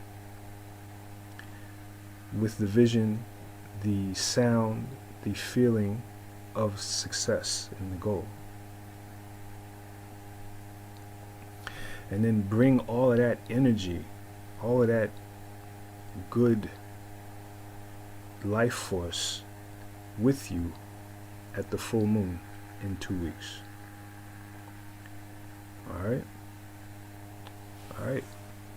with the vision, the sound, the feeling of success in the goal. And then bring all of that energy, all of that good life force with you at the full moon in 2 weeks. Alright? Alright.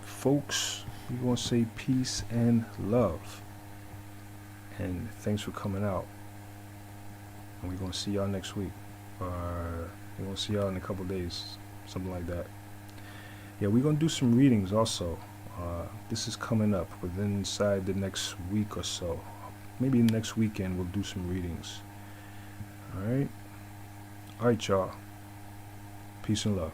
Folks, we're going to say peace and love. And thanks for coming out. And we're going to see y'all next week. Or we're going to see y'all in a couple days. Something like that. Yeah, we're going to do some readings also. This is coming up within inside the next week or so. Maybe next weekend we'll do some readings. Alright? Alright, y'all. Peace and love.